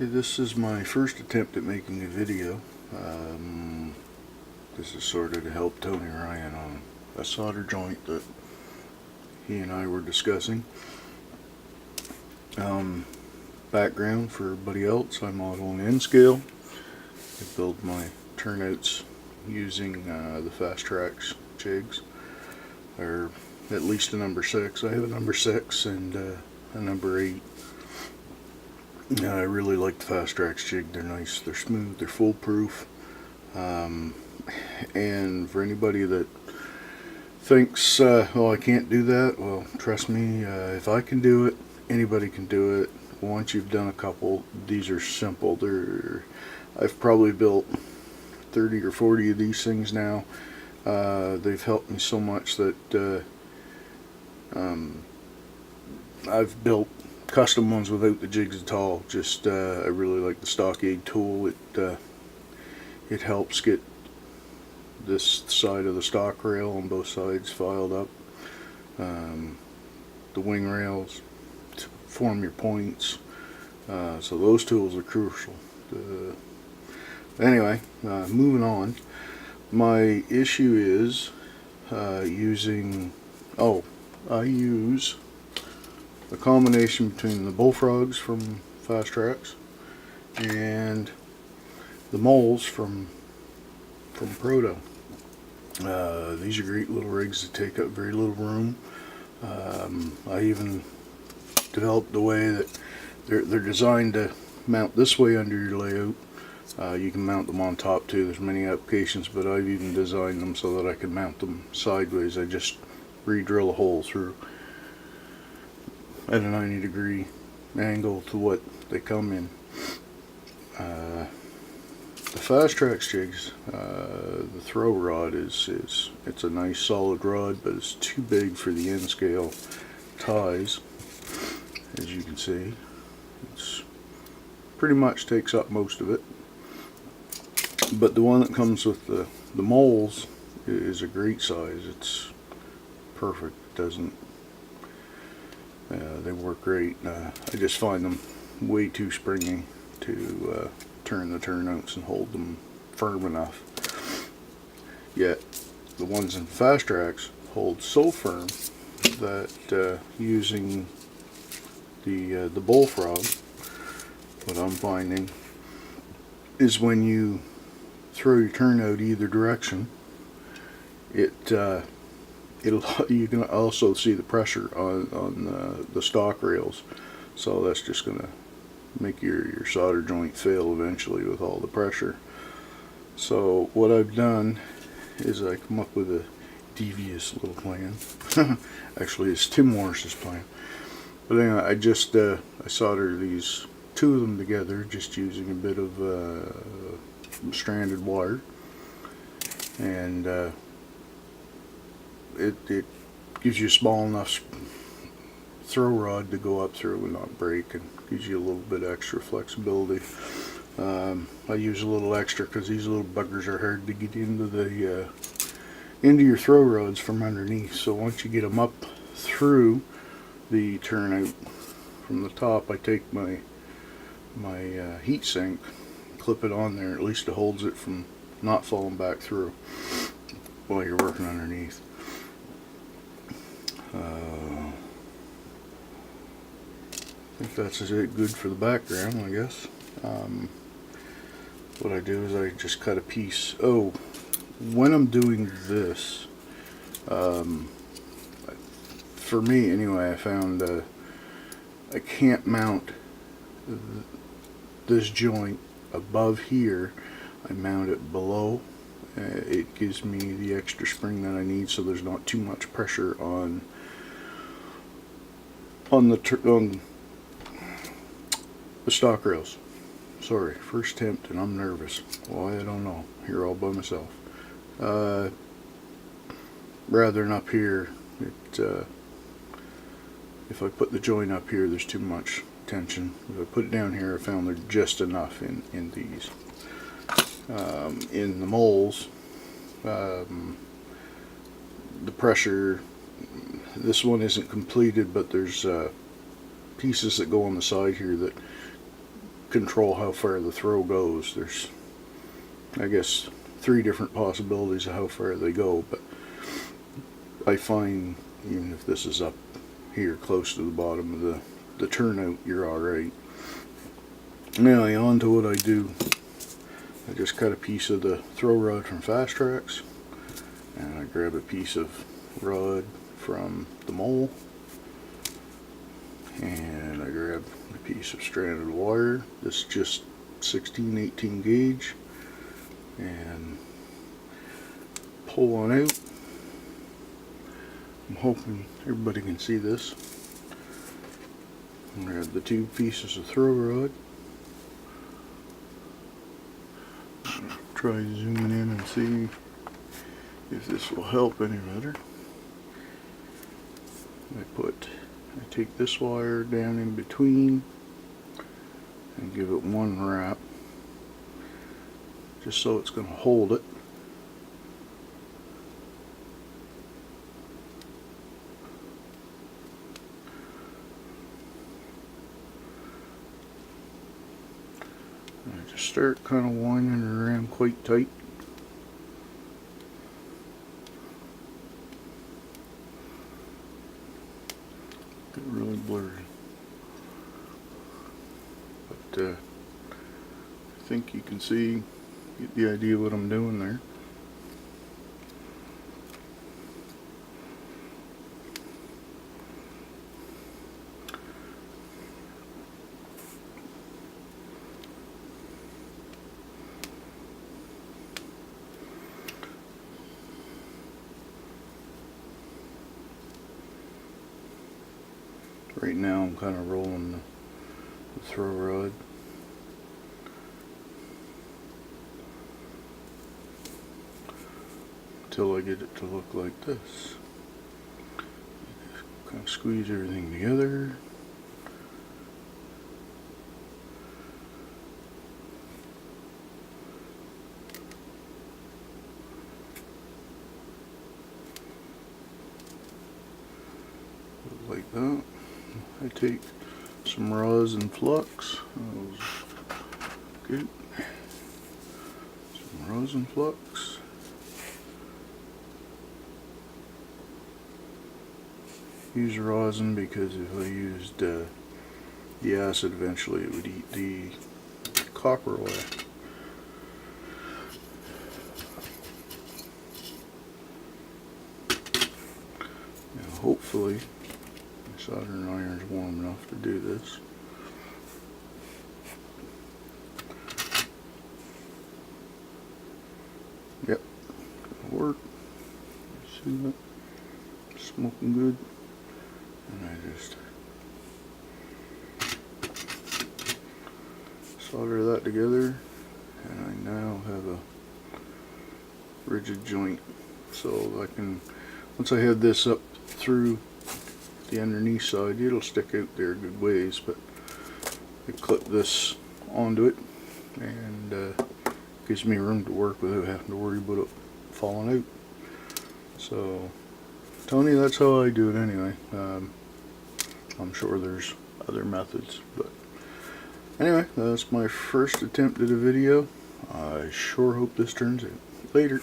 Okay, this is my first attempt at making a video. This is sort of to help Tony Ryan on a solder joint that he and I were discussing. Background for everybody else, I model an N-scale. I build my turnouts using the Fast Tracks jigs, or at least a number 6. I have a number 6 and a number 8. I really like the Fast Tracks jig. They're nice, they're smooth, they're foolproof. And for anybody that thinks, oh, I can't do that, well, trust me, if I can do it, anybody can do it. Once you've done a couple, these are simple. I've probably built 30 or 40 of these things now. They've helped me so much that I've built custom ones without the jigs at all. Just I really like the Stockade tool. It helps get this side of the stock rail on both sides filed up. The wing rails to form your points. So those tools are crucial. Anyway, moving on. My issue is using. I use a combination between the Bullfrogs from Fast Tracks and the Moles from Proto. These are great little rigs that take up very little room. I even developed the way that they're designed to mount this way under your layout. You can mount them on top too. There's many applications, but I've even designed them so that I can mount them sideways. I just re-drill a hole through at a 90-degree angle to what they come in. The Fast Tracks jigs, the throw rod it's a nice solid rod, but it's too big for the N-scale ties. As you can see, it's pretty much takes up most of it. But the one that comes with the Moles is a great size. It's perfect. It doesn't. They work great. I just find them way too springy to turn the turnouts and hold them firm enough. Yet the ones in Fast Tracks hold so firm that using the Bullfrog, what I'm finding is when you throw your turnout either direction, you can also see the pressure on the stock rails, so that's just going to make your solder joint fail eventually with all the pressure. So what I've done is I come up with a devious little plan. Actually, it's Tim Morris's plan. But anyway, I solder these two of them together just using a bit of stranded wire, and it gives you a small enough throw rod to go up through and not break, and gives you a little bit extra flexibility. I use a little extra because these little buggers are hard to get into your throw rods from underneath. So once you get them up through the turnout from the top, I take my heat sink, clip it on there. At least it holds it from not falling back through while you're working underneath. I think that's good for the background, I guess. What I do is I just cut a piece. Oh, when I'm doing this, for me anyway, I found I can't mount this joint above here. I mount it below. It gives me the extra spring that I need, so there's not too much pressure on the stock rails. Sorry, first attempt and I'm nervous. Why, I don't know. Here all by myself. Rather than up here, if I put the joint up here, there's too much tension. If I put it down here, I found there's just enough in these. In the Moles, the pressure, this one isn't completed, but there's pieces that go on the side here that control how far the throw goes. There's, I guess, 3 different possibilities of how far they go, but I find even if this is up here close to the bottom of the turnout, you're alright. Anyway, on to what I do. I just cut a piece of the throw rod from Fast Tracks, and I grab a piece of rod from the mole, and I grab a piece of stranded wire. This is just 16-18 gauge, and pull one out. I'm hoping everybody can see this. I grab the 2 pieces of throw rod. Try zooming in and see if this will help any better. I take this wire down in between and give it one wrap, just so it's going to hold it. And I just start kind of winding it around quite tight. Get really blurry, but I think you can get the idea what I'm doing there. Right now I'm kind of rolling the throw rod. Until I get it to look like this. Kind of squeeze everything together. Like that. I take some rosin flux. Good. Some rosin flux. Use rosin because if I used the acid, eventually it would eat the copper away. Now hopefully my soldering iron is warm enough to do this. Yep, it'll work. See that? Smoking good. And I just solder that together, and I now have a rigid joint. So I can, once I have this up through the underneath side, it'll stick out there a good ways, but I clip this onto it, and gives me room to work without having to worry about it falling out. So Tony, that's how I do it anyway. I'm sure there's other methods, but anyway, that's my first attempt at a video. I sure hope this turns out. Later.